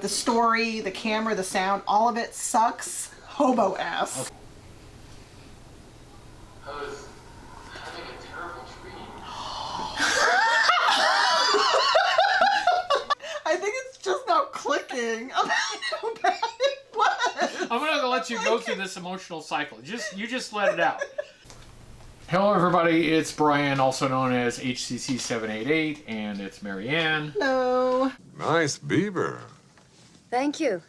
the story, the camera, the sound, all of it sucks hobo ass. Okay. I was having a terrible dream. I think it's just now clicking about how bad it was. I'm gonna let you go through this emotional cycle. You just let it out. Hello everybody, it's Brian, also known as HCC788, and it's Marianne. Hello. Nice beaver. Thank you.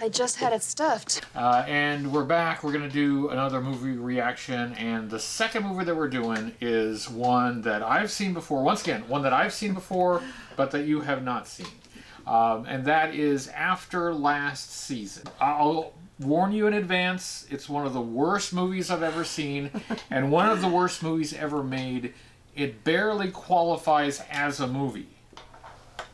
I just had it stuffed. And we're back. We're going to do another movie reaction, and the second movie that we're doing is one that I've seen before. Once again, one that I've seen before, but that you have not seen. And that is After Last Season. I'll warn you in advance, it's one of the worst movies I've ever seen, and one of the worst movies ever made. It barely qualifies as a movie.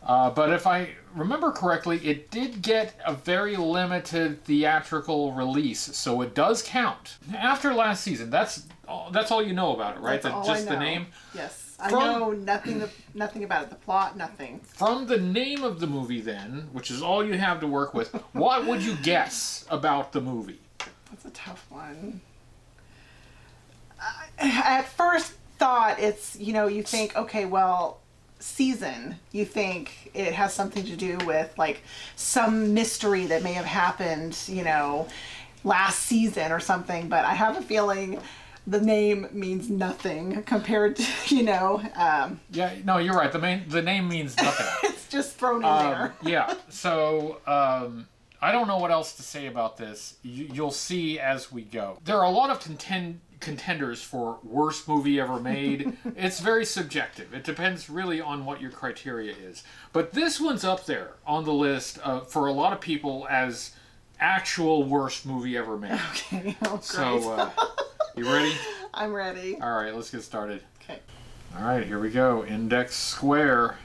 But if I remember correctly, it did get a very limited theatrical release, so it does count. After Last Season, that's all you know about it, right? That's all Just I know. the name? Yes. I know nothing about it. The plot, nothing. From the name of the movie then, which is all you have to work with, what would you guess about the movie? That's a tough one. I at first thought it's, you think, okay, well, season, you think it has something to do with like some mystery that may have happened, last season or something, but I have a feeling the name means nothing compared to, Yeah, no, you're right. The name means nothing. It's just thrown in there. Yeah, so I don't know what else to say about this. You'll see as we go. There are a lot of contenders for worst movie ever made. It's very subjective. It depends really on what your criteria is. But this one's up there on the list for a lot of people as actual worst movie ever made. Okay, oh, great. So, you ready? I'm ready. All right, let's get started. Okay. All right, here we go. Index square.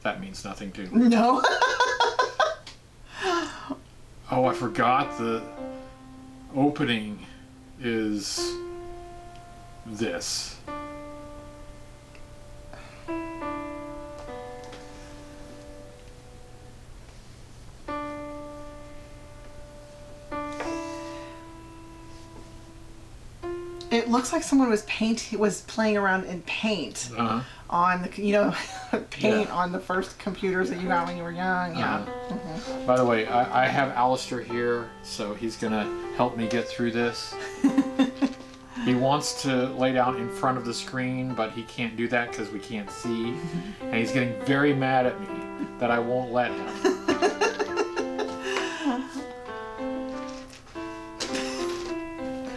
That means nothing too. No. Oh, I forgot the opening is this. It looks like someone was playing around in paint on the, paint on the first computers that you got when you were young. Yeah. By the way, I have Alistair here, so he's gonna help me get through this. He wants to lay down in front of the screen, but he can't do that because we can't see, and he's getting very mad at me that I won't let him.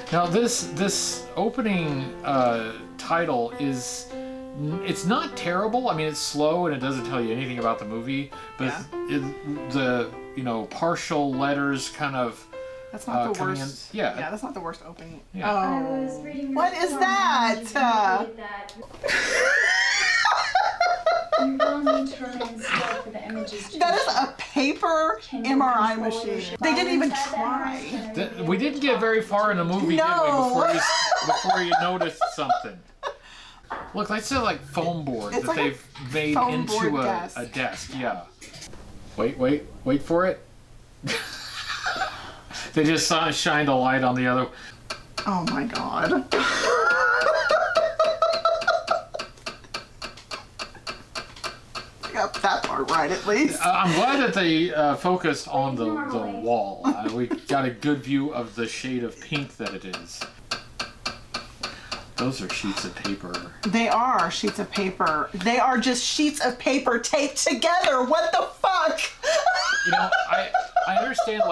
Now this opening title it's not terrible. I mean, it's slow and it doesn't tell you anything about the movie, but the partial letters kind of that's not the worst. Yeah, that's not the worst opening. Yeah. Oh, what is that? That is a paper MRI machine. They didn't even try. We didn't get very far in the movie, did we, before you noticed something. Look, that's a foam board that they've made into a desk. Yeah. Wait for it. They just shined a light on the other. Oh my god. I got that part right at least. I'm glad that they focused on the wall. We got a good view of the shade of pink that it is. Those are sheets of paper. They are sheets of paper. They are just sheets of paper taped together. What the fuck? I understand,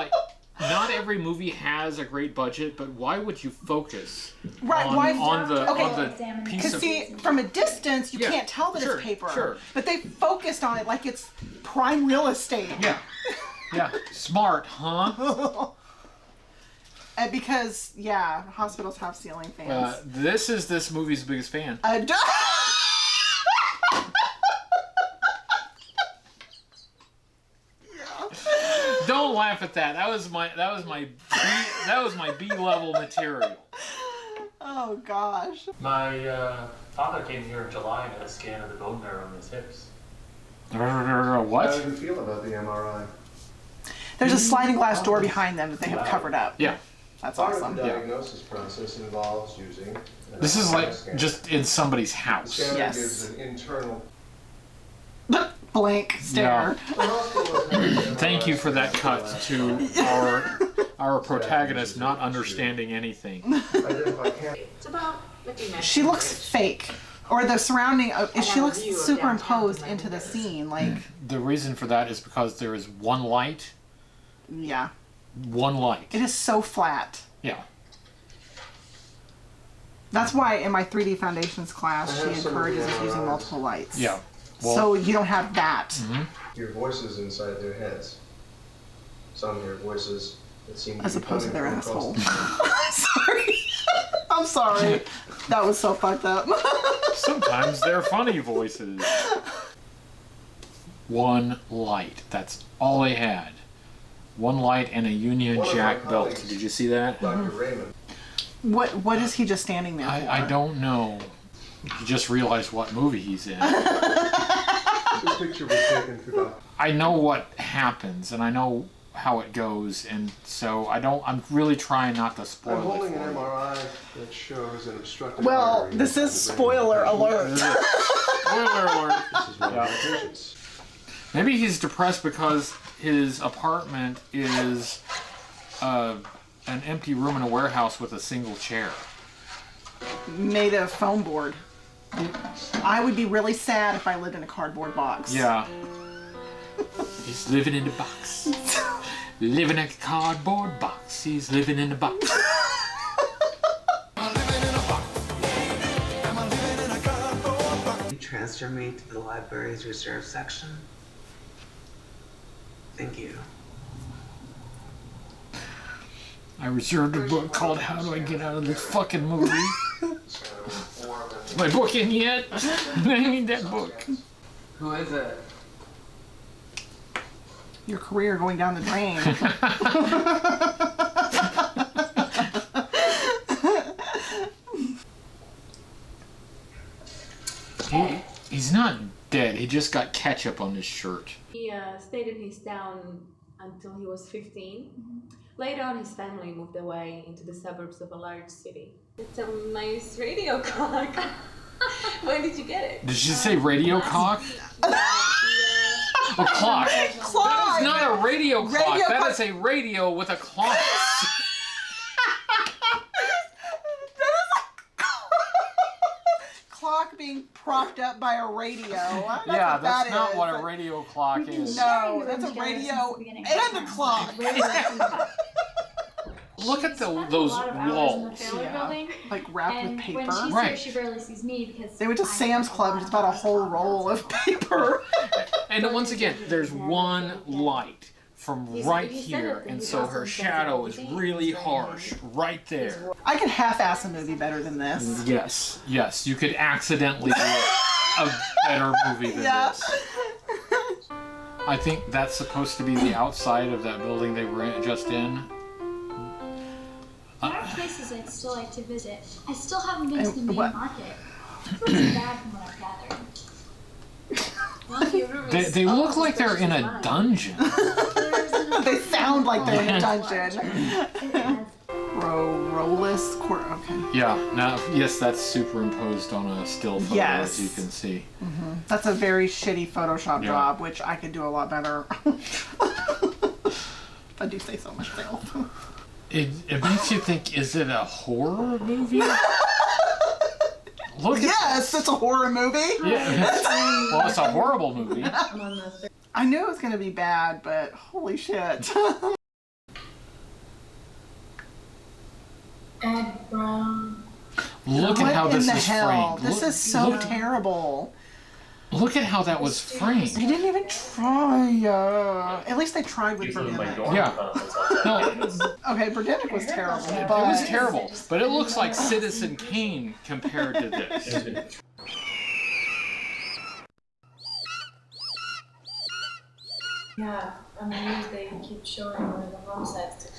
not every movie has a great budget, but why would you focus on the piece of... Because see, from a distance, you can't tell that it's paper. Sure. But they focused on it like it's prime real estate. Yeah. Yeah. Smart, huh? Because, hospitals have ceiling fans. This is this movie's biggest fan. Don't laugh at that. That was my B-level material. Oh gosh. My father came here in July and had a scan of the bone marrow in his hips. How What? do you feel about the MRI? There's a sliding glass door behind them that they have covered up. Yeah. That's Part awesome. of the diagnosis process involves using an This is MRI like scanner. just in somebody's The house. scanner Yes. gives an internal. Blank stare. The hospital has had Thank you for that MRI cut scanner to our protagonist not understanding anything. identify cancer. It's about looking at She looks Cambridge. fake. Or the surrounding, she have a looks view of superimposed downtown into the Cambridge. scene. Like, The reason for that is because there is one light. yeah. One light. It is so flat. Yeah. That's why in my 3D Foundations class, I she have some of the encourages us using MRIs. multiple lights. Yeah. Well, So you don't have that. Hear voices inside their heads. Some hear voices that seem to As be opposed to their coming from asshole. across Sorry. I'm sorry. That was so fucked up. sometimes they're funny voices. One light. That's all they had. One light and a Union One of my Jack belt. colleagues- Did you see that? Dr. Raymond. What is he just standing there for? I don't know. You just realized what movie he's in. This picture was taken to Dr. I know what happens and I know how it goes, and so I'm really trying not to I'm spoil holding it an for you. MRI that shows an obstructed Well, artery this is inside the brain. spoiler alert. Spoiler alert. This is one of Yeah. my patients. Maybe he's depressed because his apartment is an empty room in a warehouse with a single chair. Made of foam board. I would be really sad if I lived in a cardboard box. Yeah. He's living in a box. Living in a cardboard box. He's living in a box. You transfer me to the library's reserve section? Thank you. I reserved a book called How Do I Get Out of This Fucking Movie? Is my book in yet? I need that book. Who is it? Your career going down the drain. He's not dead. He just got ketchup on his shirt. He stayed in his town until he was 15. Later on, his family moved away into the suburbs of a large city. It's a nice radio clock. When did you get it? Did she say radio cock? A clock. That is not a radio clock. Radio That clock. is a radio with a clock. Clock being propped up by a radio. That's Yeah, what that's that not is. what a radio clock is. No, that's a radio and a clock. Look at those walls. Yeah. Like wrapped with And paper. when she's Right. here, she barely sees me because They went to I'm Sam's Club and just bought a whole roll of paper. And once again, there's one light from right here, and so her shadow is really harsh right there. I could half-ass a movie better than this. Yes, yes, you could accidentally do a better movie than Yeah. this. I think that's supposed to be the outside of that building they were just in. there are places I'd still like to visit. I still haven't been to the And main what- market. It wasn't bad from what I've gathered. Well, your room They is look almost like they're as in big a as mine. dungeon. They sound like they're in a dungeon. It has Rollless okay. Yeah, now, yes, that's superimposed on a still photo, Yes. as you can see. That's a very shitty Photoshop Yeah. job, which I could do a lot better. If I do say so myself. It makes you think, is it a horror movie? Look at Yes, it's a horror movie. Yeah. Well, it's a horrible movie. I knew it was gonna be bad, but holy shit. Ed Brown. Look What at how in this the is hell? framed. This is so terrible. Look at how that was They framed. didn't even try. At least they tried with Birdemic. Yeah. No, Okay, Birdemic was terrible, it but was terrible, but it looks like Citizen Kane compared to this. Yeah, on the news they keep showing one of the homicides took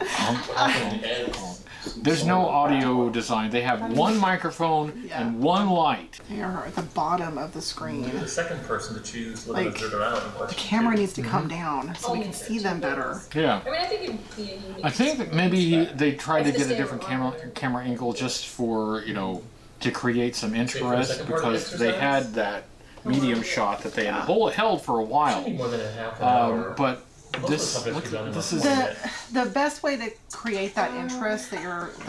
place. There's no audio design. They have one microphone and one light. They are at the bottom of the screen. You're the second person to choose whether Like, they're around. the camera needs to come down so we can see them better. Yeah. I mean, I think it'd be a unique. I think that maybe they tried to get a different camera angle just for, you know, to create some interest, because they had that medium shot that they had held for a while. More than a half an hour. But Most of the this, stuff has to be done in this a is minute. The best way to create that interest that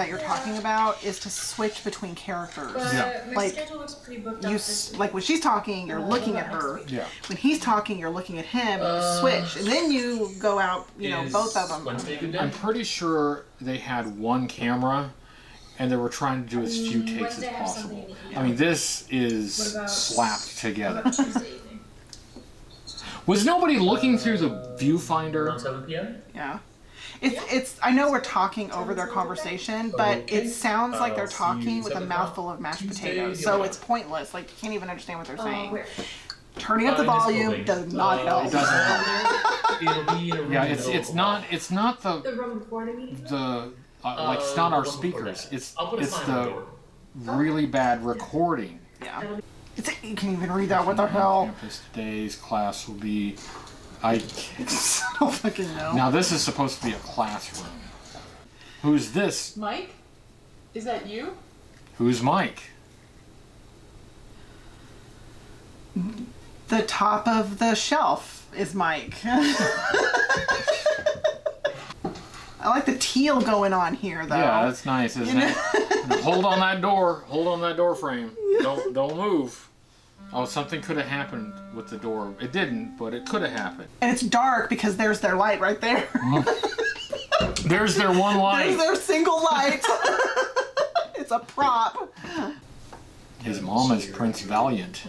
you're talking about is to switch between characters. Yeah. My Like, schedule looks pretty booked You up this week. like when she's talking, you're looking at her. Yeah. When he's talking, you're looking at him. And you switch, and then you go out. You know, Is both of them. Wednesday a good day? I'm pretty sure they had one camera, and they were trying to do as few takes Wednesday as I have something possible. in the I mean, this is What about- slapped together. What about Tuesday evening? Was nobody looking through the Around viewfinder? 7 p.m.? Yeah. It's. I know we're talking over their conversation, but Okay. it sounds like they're See you talking with a 7 mouthful of mashed Tuesday, potatoes, the so 11th. it's pointless. Like, you can't even understand what they're saying. Where? Turning up the In this volume building. does not help. It doesn't help. It'll be in a room Yeah, in the it's middle it's not the The room before the meeting? like it's not our the one before speakers. that. It's I'll put a sign on the the door. really bad recording. Yeah. You can't even read that. What the hell? Campus today's class will be. I don't fucking know. now this is supposed to be a classroom. Who's this? Mike, is that you? Who's Mike? The top of the shelf is Mike. I like the teal going on here, though. Yeah, that's nice, isn't it? Hold on that door. Hold on that door frame. Don't move. Oh, something could have happened with the door. It didn't, but it could have happened. And it's dark because there's their light right there. There's their one light. There's their single light. It's a prop. His mom is Prince Valiant.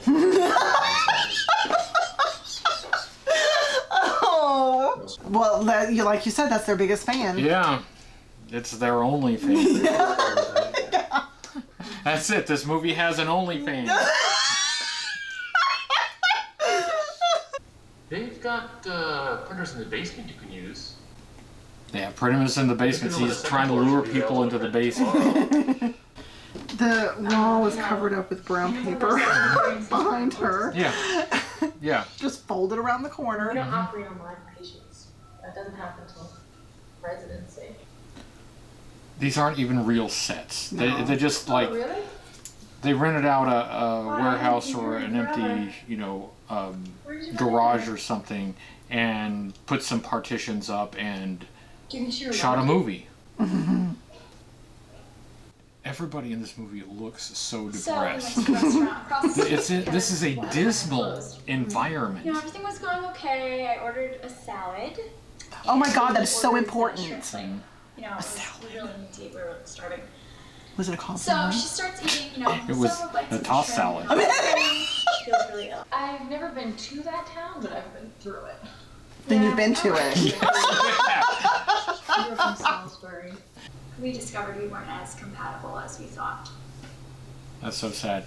Oh. Well, like you said, that's their biggest fan. Yeah, it's their OnlyFans. That's it. This movie has an OnlyFans. They've got printers in the basement you can use. Yeah, printers in the basement. He's trying to lure people into the basement. The wall is covered up with brown paper behind her. Yeah. Yeah. Just folded around the corner. We don't operate on live patients. That doesn't happen until residency. These aren't even real sets. They just like Really? they rented out a warehouse or an empty, garage or something, and put some partitions up and shot a movie. Everybody in this movie looks so So, we went depressed. to a restaurant across the street. This is a dismal environment. You know, everything was going okay. I ordered a salad. Oh my god, that is so Ordered important. shrimp plate. You know, we really need to eat. We were starving. Was it a call? So she starts eating, you know, It was several bites a of toss shrimp. salad. She feels really ill. I've never been to that town, but I've been through it. Then you've been to it. We were from Salisbury. We discovered we weren't as compatible as we thought. That's so sad.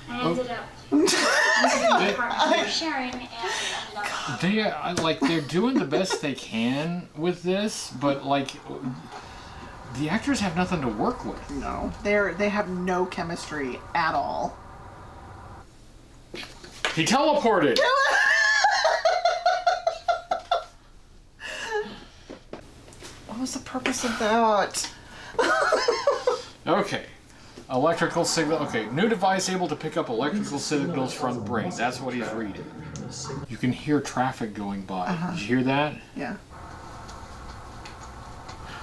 I ended up using the apartment we were sharing, and we ended up They're doing the best they can with this, but like the actors have nothing to work with. No, they have no chemistry at all. He teleported. What was the purpose of that? Okay. Electrical signal. Okay. New device able to pick up electrical signals from brain. That's what he's reading. You can hear traffic going by. Did you hear that? Yeah.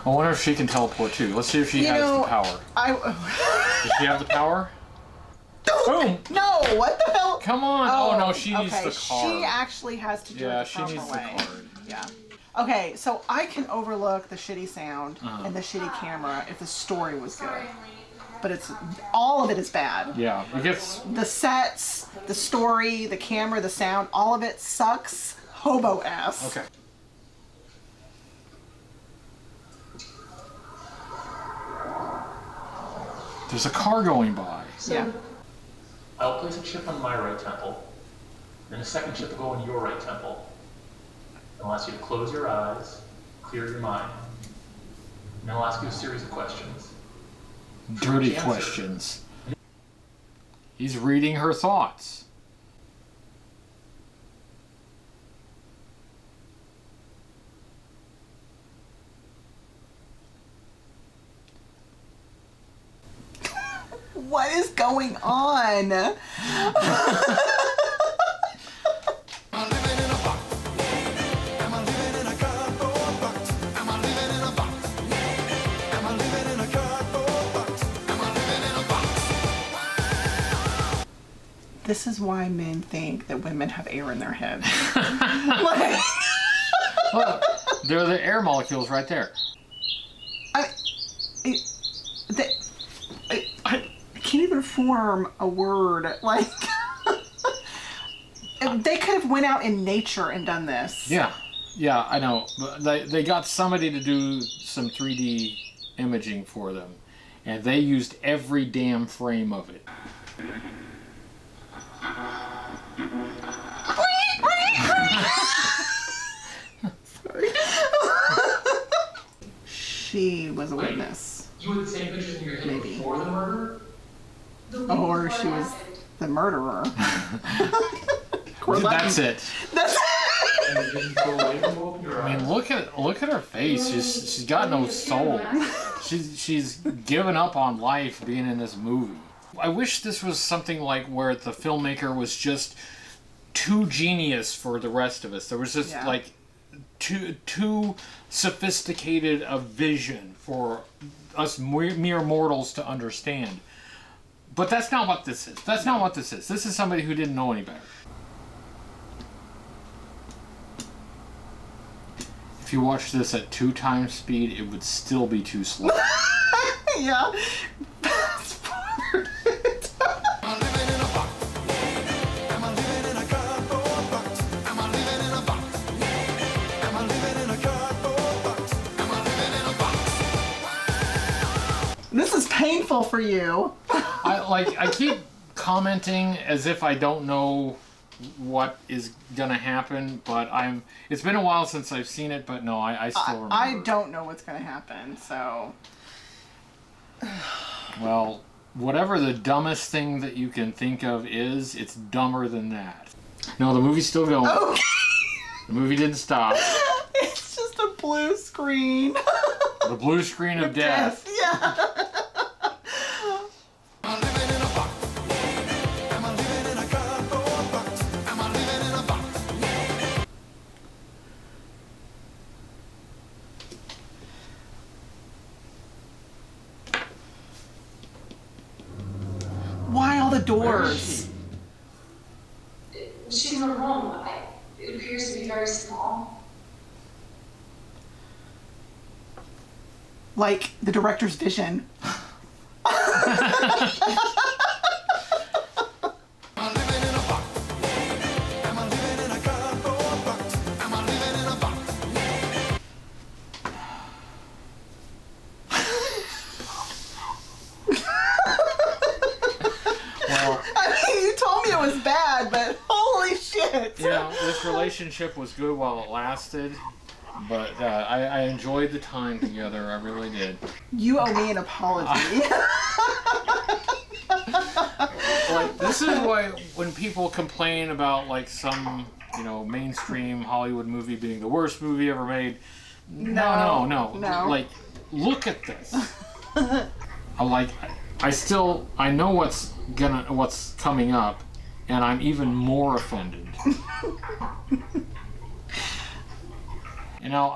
I wonder if she can teleport too. Let's see if she has the power. Does she have the power? Boom! No, what the hell? Come on! Oh, no, she needs okay. the card. She actually has to do it Yeah, the she proper needs the way. card. Yeah. Okay, so I can overlook the shitty sound and the shitty camera if the story was good. But it's all of it is bad. Yeah, it gets. The sets, the story, the camera, the sound, all of it sucks hobo ass. Okay. There's a car going by. Yeah. I'll place a chip on my right temple, then a second chip will go on your right temple. I'll ask you to close your eyes, clear your mind. And I'll ask you a series of questions. Dirty Answer. questions. He's reading her thoughts. What is going on? This is why men think that women have air in their head. Like, Look, there are the air molecules right there. I can't even form a word. Like, they could have went out in nature and done this. Yeah, I know. But they got somebody to do some 3D imaging for them, and they used every damn frame of it. Sorry. She was a witness. You had the same pictures in your head Maybe. before the murder? Or she was the murderer. That's it. That's And it didn't go away from open your I eyes? mean, look at her face. She's got no soul. She's given up on life being in this movie. I wish this was something like where the filmmaker was just too genius for the rest of us. There was just Yeah. like too sophisticated a vision for us mere mortals to understand. But that's not what this is. That's not what this is. This is somebody who didn't know any better. If you watch this at 2 times speed, it would still be too slow. yeah. Fast forward it. This is painful for you. I keep commenting as if I don't know what is gonna happen, but it's been a while since I've seen it, but no, I still remember. I don't know what's going to happen, so. Well, whatever the dumbest thing that you can think of is, it's dumber than that. No, the movie's still going. Okay. The movie didn't stop. It's just a blue screen. The blue screen of death. Yeah. Why all the doors? She's in her home. It appears to be very small. Like the director's vision. Well, I mean, you told me it was bad, but holy shit. you know, this relationship was good while it lasted, but I enjoyed the time together. I really did. You owe me an apology. Like, this is why when people complain about like some, mainstream Hollywood movie being the worst movie ever made, no. No. Like, look at this. I know what's coming up, and I'm even more offended.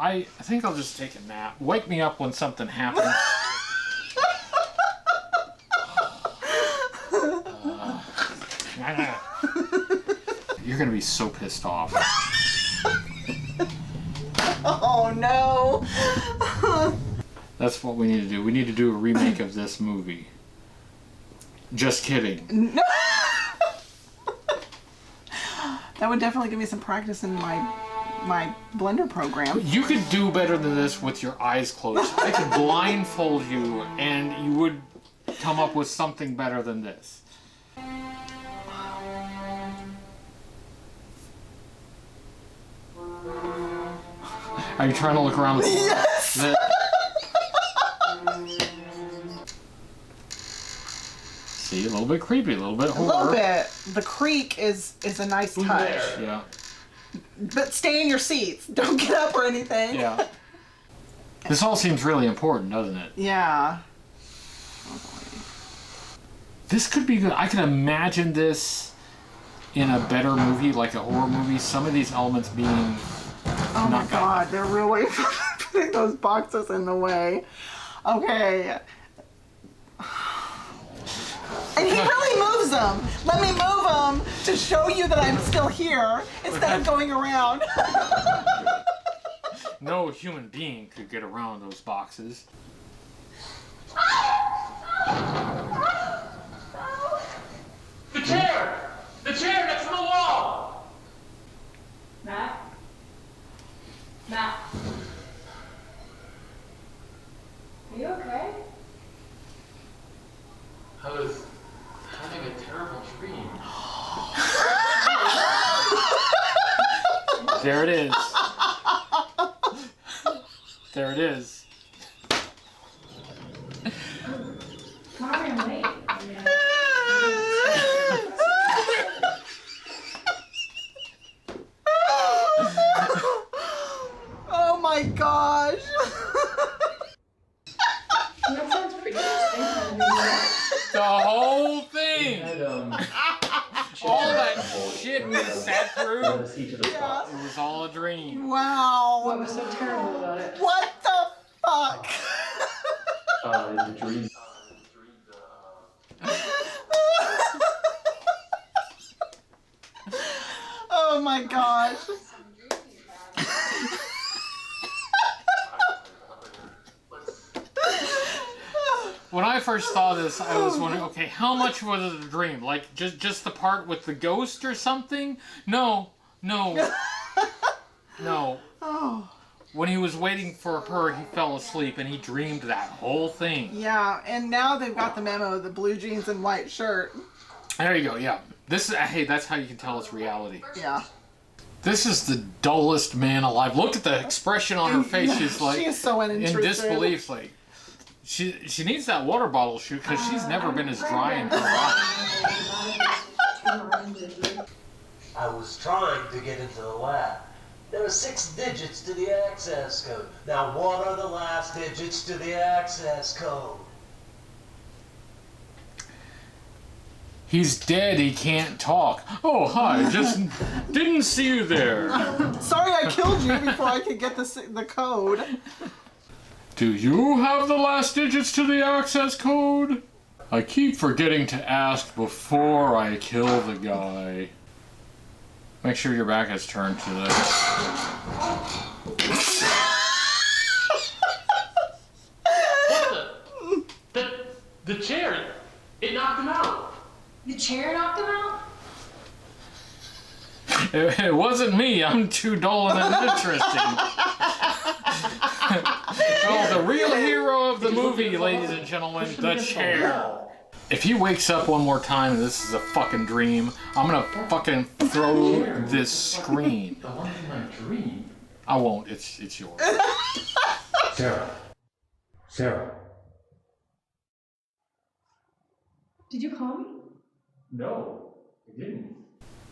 I think I'll just take a nap. Wake me up when something happens. You're gonna be so pissed off. Oh no. That's what we need to do. We need to do a remake of this movie. Just kidding. That would definitely give me some practice in my Blender program. You could do better than this with your eyes closed. I could blindfold you and you would come up with something better than this. Are you trying to look around the corner? Yes. See, a little bit creepy, a little bit A horror. little bit. The creak is a nice Who's touch. there? Yeah. But stay in your seats. Don't get up or anything. Yeah. This all seems really important, doesn't it? Yeah. This could be good. I can imagine this in a better movie, like a horror movie. Some of these elements being Oh my not god, they're really putting those boxes in the way. Okay. And he really moves them. Let me move them to show you that I'm still here instead of going around. No human being could get around those boxes. The chair! The chair next to the wall! Matt? Matt? Are you okay? I was having a terrible dream. There it is. There it is. Sorry I'm late. Oh my gosh. That sounds pretty interesting. The whole thing! And, All that shit we sat through, let us see to the spot. it was all a dream. Wow. What was so terrible about it? What the fuck? The dream. Oh my gosh. When I first saw this, I was wondering, okay, how much was it a dream? Like, just the part with the ghost or something? No. No. Oh. When he was waiting for her, he fell asleep and he dreamed that whole thing. Yeah, and now they've got the memo, the blue jeans and white shirt. There you go, yeah. This is, hey, that's how you can tell it's reality. Yeah. This is the dullest man alive. Look at the expression on her face. She's like, She is so in unintrusive. disbelief, like, she needs that water bottle shoot because she's never been as dry in her life. I was trying to get into the lab. There are 6 digits to the access code. Now, what are the last digits to the access code? He's dead, he can't talk. Oh, hi, just didn't see you there. Sorry I killed you before I could get the code. Do you have the last digits to the access code? I keep forgetting to ask before I kill the guy. Make sure your back is turned to this. What the chair, it knocked him out. The chair knocked him out? It wasn't me, I'm too dull and uninteresting. Well, the real hero of the movie, ladies and gentlemen, the chair. If he wakes up one more time and this is a fucking dream, I'm gonna fucking throw this screen. The one in my dream. I won't, it's yours. Sarah. Sarah. Did you call me? No, I didn't.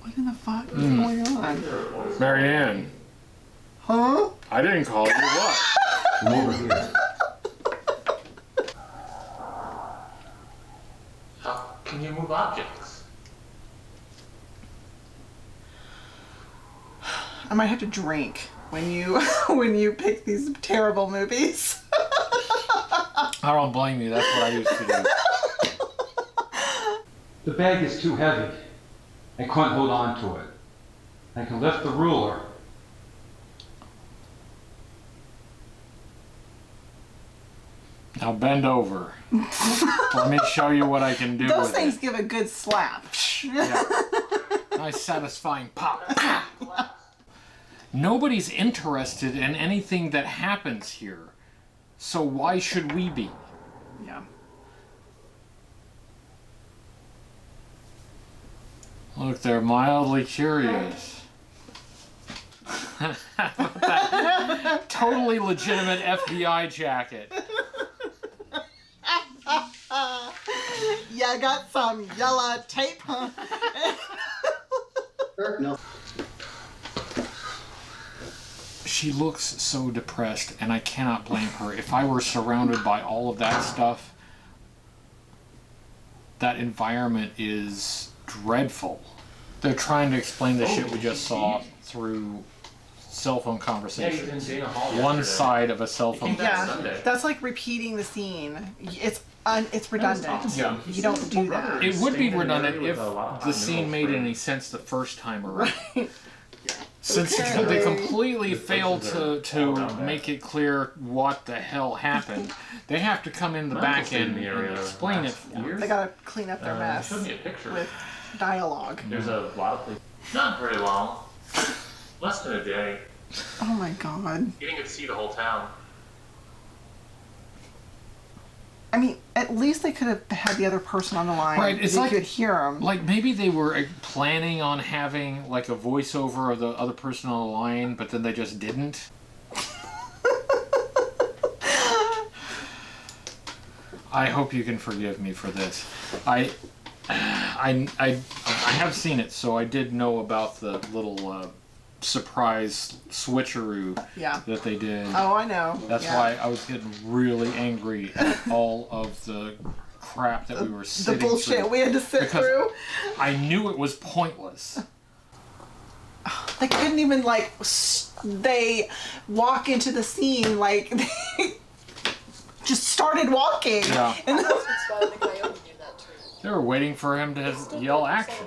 What in the fuck is going on? Marianne, Huh? I didn't call you, what? Come over here. How can you move objects? I might have to drink when you when you pick these terrible movies. I don't blame you, that's what I used to do. The bag is too heavy. I couldn't hold on to it. I can lift the ruler. Now bend over. Let me show you what I can do Those with things it. give a good slap. Yeah. Nice satisfying pop. Nobody's interested in anything that happens here. So why should we be? Yeah. Look, they're mildly curious. That totally legitimate FBI jacket. You got some yellow tape, huh? No. She looks so depressed, and I cannot blame her. If I were surrounded by all of that stuff, that environment is dreadful. They're trying to explain the shit we just saw through cell phone conversations. One side of a cell phone. Yeah, that's like repeating the scene. It's redundant. Yeah. You don't do that. It would be redundant if the scene made any sense the first time around. Since they completely failed to make it clear what the hell happened, they have to come in the back end and explain it. They gotta clean up their mess Show me a picture. with dialogue. There's a lot of places. Not very long. Less than a day. Oh my god. You didn't get to see the whole town. I mean, at least they could have had the other person on the line. Right, it's they like could hear them. Like maybe they were planning on having like a voiceover of the other person on the line, but then they just didn't. I hope you can forgive me for this. I have seen it, so I did know about the little surprise switcheroo that they did. Oh, I know. That's why I was getting really angry at all of the crap that we were sitting through. The bullshit we had to sit through. I knew it was pointless. They couldn't even, like, they walk into the scene, like, they just started walking. Yeah. And They were waiting for him to yell action.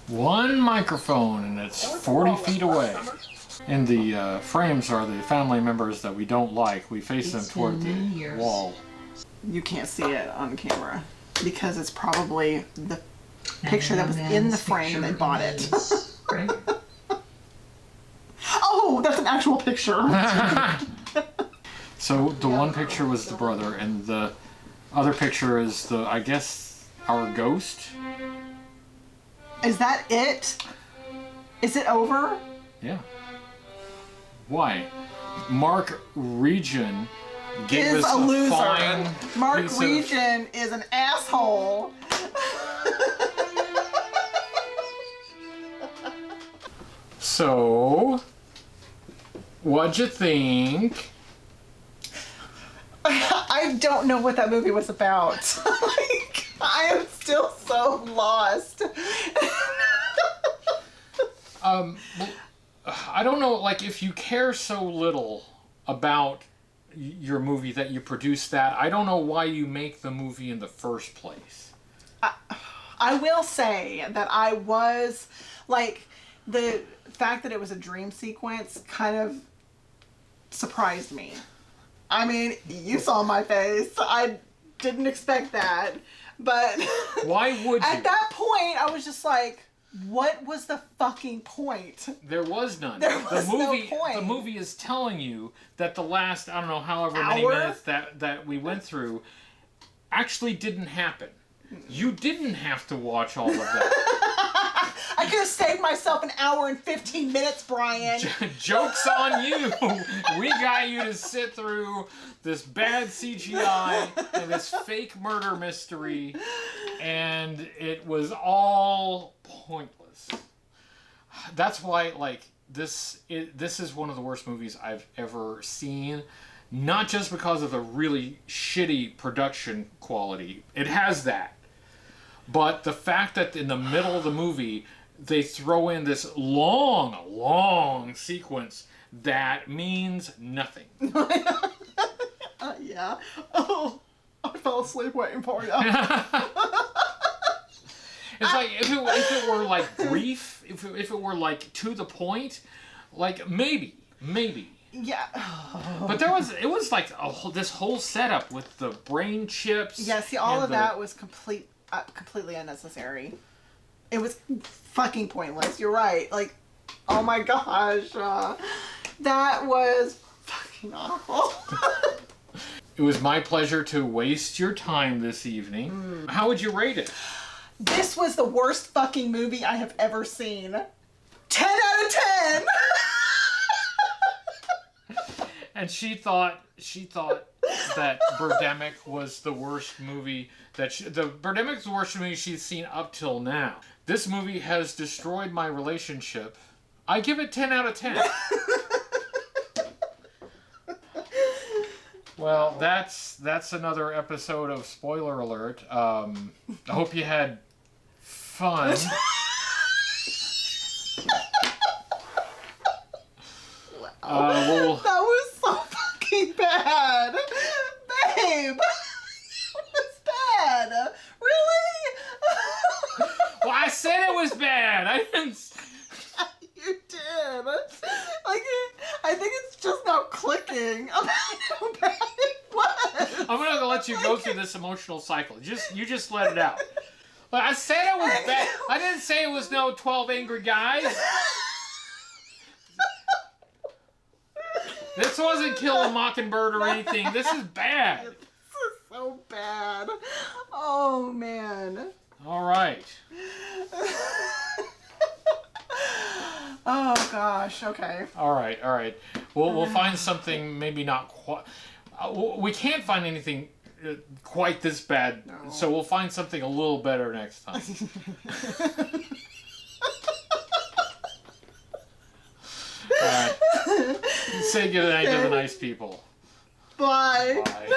One microphone, and it's 40 feet away. And the frames are the family members that we don't like. We face them toward the wall. You can't see it on camera because it's probably the picture that was in the frame and they bought it. Oh, that's an actual picture. So the one picture was the brother, and the other picture is I guess, our ghost. Is that it? Is it over? Yeah. Why? Mark Region gave us a loser. fine Mark piece of- Region is an asshole. So, what'd you think? I don't know what that movie was about. Like, I am still so lost. I don't know, like, if you care so little about your movie that you produce that, I don't know why you make the movie in the first place. I will say that I was, like, the fact that it was a dream sequence kind of surprised me. I mean, you saw my face. I didn't expect that. But why would you? At that point, I was just like, what was the fucking point? There was none. There was no point. The movie is telling you that the last, I don't know, however many Hour? minutes that we went through actually didn't happen. You didn't have to watch all of that. I could have saved myself an hour and 15 minutes, Brian. Joke's on you. We got you to sit through this bad CGI and this fake murder mystery, and it was all pointless. That's why, like, this is one of the worst movies I've ever seen. Not just because of the really shitty production quality. It has that. But the fact that in the middle of the movie, they throw in this long sequence that means nothing. Yeah. Oh, I fell asleep waiting for you. It's like, if it were like brief, if it were like to the point, like maybe. Yeah. But it was like this whole setup with the brain chips. Yeah, see, all of that was completely unnecessary. It was fucking pointless. You're right. Like, oh my gosh. That was fucking awful. It was my pleasure to waste your time this evening. How would you rate it? This was the worst fucking movie I have ever seen. 10 out of 10! And she thought that Birdemic was the worst movie Birdemic's the worst movie she's seen up till now. This movie has destroyed my relationship. I give it 10 out of 10. Well, that's another episode of Spoiler Alert. I hope you had fun. That was so fucking bad. Babe. That was bad. Really? Well, I said it was bad. I didn't... You did. Like, I think it's just now clicking about how bad it was. I'm gonna let you go through this emotional cycle. You just let it out. But I said it was bad. I didn't say it was no 12 Angry Guys. This wasn't Kill a Mockingbird or anything. This is bad. This is so bad. Oh, man. All right. Oh, gosh. Okay. All right. We'll find something maybe not quite... we can't find anything quite this bad, so we'll find something a little better next time. All right. Say goodnight to the nice people. Bye. Bye.